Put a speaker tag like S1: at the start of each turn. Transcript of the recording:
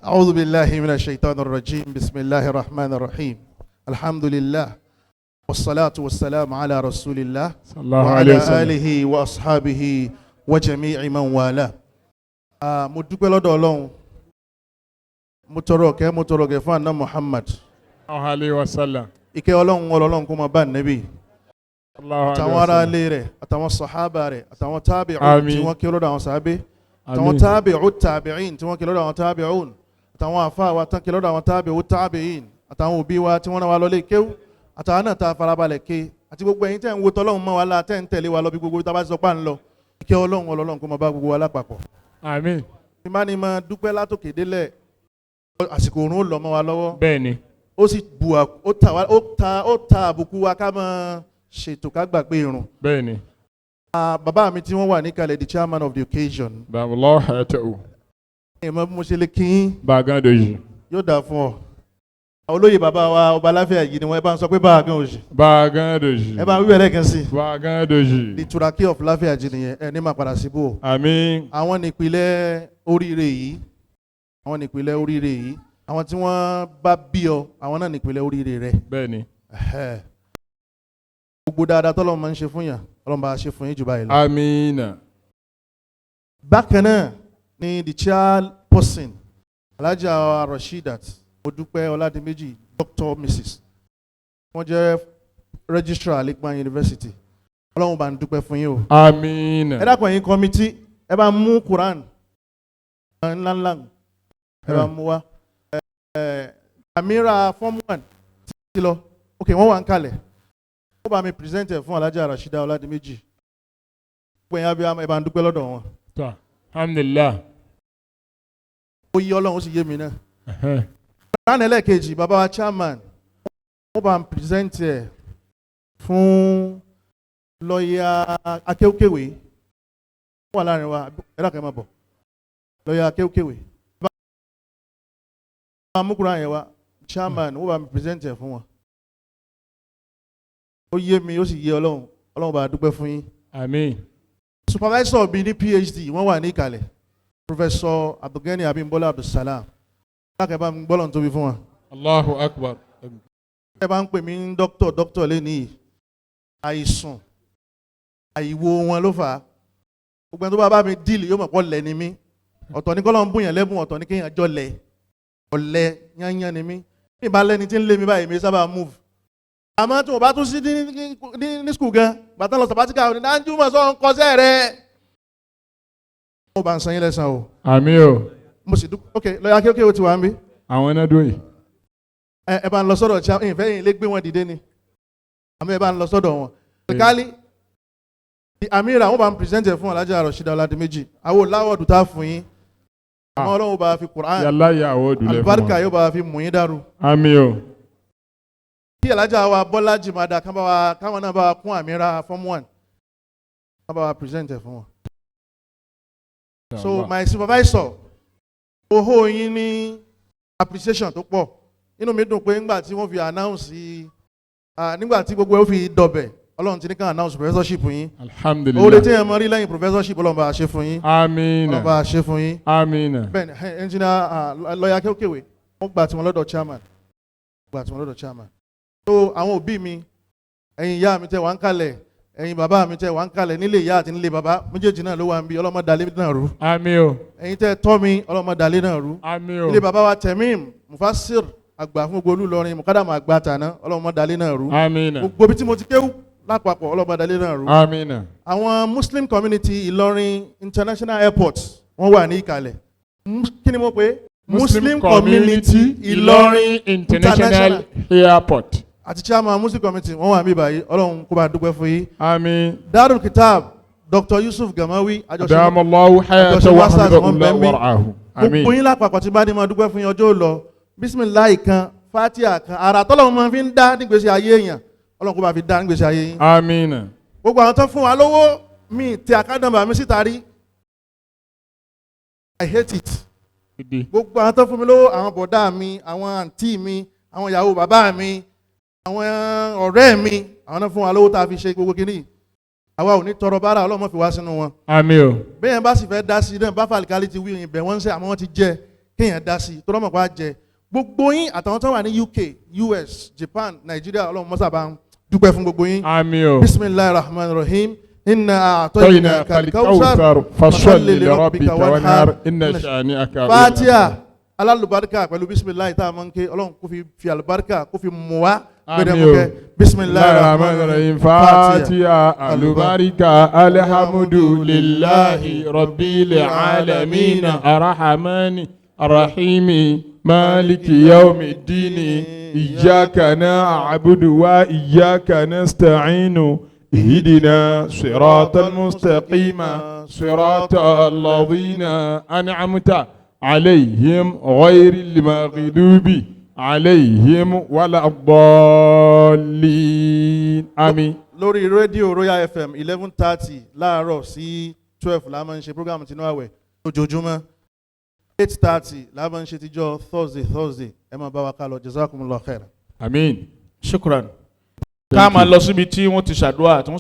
S1: أعوذ بالله من الشيطان الرجيم بسم الله الرحمن الرحيم الحمد لله والصلاة والسلام على رسول الله وعلى آله وأصحابه وجميع من والاه. mo dúpẹ́ lọ́dọ̀ Ọlọ́run, mo tọrọ ìkẹ́ fún Ànábì Muhammad
S2: alayhi wa sallam.
S1: ìkẹ́ Ọlọ́run kó máa bá Nábì àtàwọn ará ilé rẹ̀ àtàwọn sàhábà rẹ̀ àtàwọn tábì'ùn tí wọ́n kí lọ́dọ̀ àwọn sàhábé àtàwọn tábì'ùt tábì'ìn tí wọ́n kí lọ́dọ̀ àwọn tábì'ùn àtàwọn àfáà wa tán kí lọ́dọ̀ àwọn tábì'ùt tábì'ìn àtàwọn òbí wa tí wọ́n náà wá lọlé kéwú àtàwọn náà tá a farabalẹ̀ ké àti gbogbo ẹ̀yin tẹ́ ń wo tọ́lọ́run mọ́ wa la tẹ́ ń tẹ̀lé wa lọ bí gbogbo tá a bá ti sọ pà ń lọ ìkẹ́ Ọlọ́run kó máa bá gbogbo wa lápapọ̀.
S2: Àmín.
S1: tí bá ní máa dúpẹ́ látòkè délẹ̀ àsìkò òrùn ó lọ mọ́ wa lọ́wọ́.
S2: Bẹ́ẹ̀ni.
S1: ó sì bu ó ta àbùkù wa ká máa ṣètò ká gbàgbé irun.
S2: Bẹ́ẹ̀ni.
S1: Bàbá mi tí wọ́n wà níkàlẹ̀ the chairman of the occasion.
S2: Bàbá hayatahu.
S1: ìmọ̀ bí mo ṣe lè kí yín.
S2: Bàgán dòjì.
S1: yóò dáa fún ọ. olóyè bàbá wa ọba aláfíà yìí ni wọ́n ẹ bá ń sọ pé bàgán òjì.
S2: Bàgán dòjì.
S1: ẹ bá ń wíwẹ̀ lẹ́ẹ̀kan sí.
S2: Bàgán dòjì.
S1: the turaki of láfíà jì nìyẹn ẹ ní máa padà síbò.
S2: Àmín.
S1: àwọn nípìnlẹ̀ oríire yìí àwọn tí wọ́n bá bí ọ àwọn náà nípìnlẹ̀ oríire rẹ.
S2: Bẹ́ẹ̀ni.
S1: gbogbo dáadáa tọ́lọ́run máa ń ṣe fún yàn Ọlọ́run bá ṣe fún yín jù báyìí lọ.
S2: Àmín.
S1: bákan náà ni the chairperson Alhaja Rashidat Modúpẹ́ Ọládìméjì Dr. Mrs. wọ́n jẹ́ registrar Al-Maqam University. Ọlọ́run bá ń dúpẹ́ fún yín o.
S2: Àmín.
S1: ẹ dákun ẹ̀yin kọ́mítì ẹ bá mú Quran ńláńlá ẹ bá mú wa. Amira form 1 ti lọ ok wọ́n wà ń kalẹ̀ wọ́n bá mi present ẹ̀ fún Alhaja Rashidat Ọládìméjì gbẹ̀yìn abiyamọ ẹ bá ń dúpẹ́ lọ́dọ̀ wọn.
S2: Alhamdulillah.
S1: ó yí Ọlọ́run ó sì yé mi náà. lánàá ẹlẹ́ẹ̀kejì bàbá wa chairman wọ́n bá ń present ẹ̀ fún lọ́ọ̀yà akéwkéwé wọ́n wà láàrin wa ẹ dákẹ́ máa bọ̀ lọ́ọ̀yà akéwkéwé bá a mú kúrò àyẹ̀wò chairman wọ́n bá ń present ẹ̀ fún wọn. ó yé mi ó sì yé Ọlọ́run bá a dúpẹ́ fún yín. Àmín. Supervisor bíi ní PhD wọ́n wà ní ìkàlẹ̀ Professor Abdulgani Abimbola Abdulsalam lákẹ́ bá ń gbọ́lọ̀ tóbi fún wa.
S2: Allahu Akbar.
S1: ẹ bá ń pè mí ní dókítà lẹ́nìí àìsùn àìwo wọn ló fà á gbogbo ẹni tó bá bá mi díìlì yóò mọ̀ pọ̀ lẹ̀ ni mí ọ̀tọ̀ ní kọ́lọ́ ń bùyàn lẹ́bùn ọ̀tọ̀ ní kéèyàn jọ lẹ̀ ọ̀lẹ yányán ni mí bí ìbá lẹ́ni tí ń lé mi báyìí mi sábà move àmọ́ tí mo bá tún sí ní skul gan bàtà lọ sabatika ní Danjuma sọ ń kọsẹ́ rẹ̀ mo bá ń san yín lẹ́san o.
S2: Àmín o.
S1: mo sì dúpẹ́ ok lọ́yà kéwké o ti wà ń bí.
S2: àwọn náà dún yìí.
S1: ẹ bá ń lọ sọ́dọ̀ tí ìfẹ́ yìí lé gbé wọn dìde ni àmọ́ ẹ bá ń lọ sọ́dọ̀ wọn. kálí Amira wọn bá ń pírẹsẹ̀ntì fún Alhaja Rashidat Ọládìméjì àwọn láwọ̀dù tá a fún yín àmọ́ Ọlọ́run bá fi Quran alibarika yóò bá fi mú yín dàrú.
S2: Àmín o.
S1: kí Alhaja wa Bọ́lá Jìmàdà káwọn náà bá wa kún Amira form 1 ká bá wa pírẹsẹ̀ntì fún wọn. So my supervisor oho yín ní appreciation tó pọ̀ inú mi dùn pé nígbà tí wọ́n fi announce nígbà tí gbogbo ẹ̀ ó fi dọ̀bẹ̀ Ọlọ́run ti ní ká announce professorship yín.
S2: Alhamdulillah.
S1: oore tí ẹ mọ rí lẹ́yìn professorship Ọlọ́run bá a ṣe fún yín.
S2: Àmín.
S1: Ọlọ́run bá a ṣe fún yín.
S2: Àmín.
S1: bẹ́ẹ̀ni engineer lọ́ọ̀yà kéwkéwé wọ́n gbà tí wọ́n lọ́dọ̀ chairman. so àwọn òbí mi ẹ̀yin ìyá mi tẹ́ wà ń kalẹ̀ ẹ̀yin bàbá mi tẹ́ wà ń kalẹ̀ nílé ìyá àti nílé bàbá méjèèjì náà ló wà ń bí Ọlọ́run má dà lé náà rú.
S2: Àmín o.
S1: ẹ̀yin tẹ́ tọ́ mi Ọlọ́run má dà lé náà rú.
S2: Àmín o.
S1: ilé bàbá wa Tẹ̀mím Mufassir àgbà fún gbogbo Olúlọrin mukadamu àgbà tàná Ọlọ́run má dà lé náà rú.
S2: Àmín.
S1: gbogbo bí tí mo ti kéwú lápapọ̀ Ọlọ́run má dà lé náà rú.
S2: Àmín.
S1: àwọn Muslim community Ìlọrin International Airport wọ́n wà ní ìkàlẹ̀ kí ni mo pè Muslim community Ìlọrin International
S2: Airport
S1: àti chairman Muslim community wọ́n wà níbí báyìí Ọlọ́run kó bá dúpẹ́ fún yín.
S2: Àmín.
S1: Darul Kitab Dr. Yusuf Gamawi
S2: adamallahu hayatahu wa hafidhahu wa ra'ahu. Àmín.
S1: gbogbo yín lápapọ̀ tí bá ní ma dúpẹ́ fún yín ọjọ́ lọ bisimilayi kan Fatiha kan ara tọ́lọ́run máa fi ń dá nígbèsè ayé èèyàn Ọlọ́run kó bá fi dá nígbèsè ayé yín.
S2: Àmín.
S1: gbogbo àwọn tó fún wa lówó mi tẹ àkádọ́mbà mi síta rí I hate it. gbogbo àwọn tó fún mi lówó àwọn bọ̀dá mi àwọn àǹtí mi àwọn ìyàwó bàbá mi àwọn ọ̀rẹ́ mi àwọn náà fún wa lówó tá a fi ṣe gbogbo kínní àwa ò ní tọrọ bára Ọlọ́run fi wá sínú wọn.
S2: Àmín o.
S1: bẹ́ẹ̀ bá sì fẹ́ dá sí náà bá fàlìkálí ti wí ìbẹ̀ wọ́n ń sẹ́ àmọ́ wọ́n ti jẹ́ kéèyàn dá sí tó lọ́mọ̀ pa jẹ gbogbo yín àtàwọn tó wà ní UK US Japan Nigeria ọlọ́run mọ́sá bá ń dúpẹ́ fún gbogbo yín.
S2: àmín o.
S1: bisimilahi rahman rahim inna a'tayna kalikawusar fasalli li rabbika wanhar
S2: inna shani'aka.
S1: fatiha alalubarika pẹ̀lú bisimilahi tá a máa ń ké ọlọ́run kó fi alubarika kó fi mú wa. bisimilahi rahman rahim
S2: fatiha alubarika alhamdulillahi rabbil alamin arrahmani arrahimi maliki yawmiddin iyyaka na'budu wa iyyaka nasta'inu اهدنا صراط المستقيم صراط الذين أنعمت عليهم غير المغضوب عليهم ولا الضالين آمين.
S1: lórí rédíò Royal FM 11:30 láàárọ̀ sí 12 la máa ń ṣe program tinú àwẹ̀ ojoojúmọ́ 8:30 la máa ń ṣe tíjọ́ Thursday ẹ máa bá wa ká lọ jazakumullahu khairan.
S2: Àmín.
S3: Shukran. Ká máa lọ síbi tí wọ́n ti ṣàdúrà tí wọ́n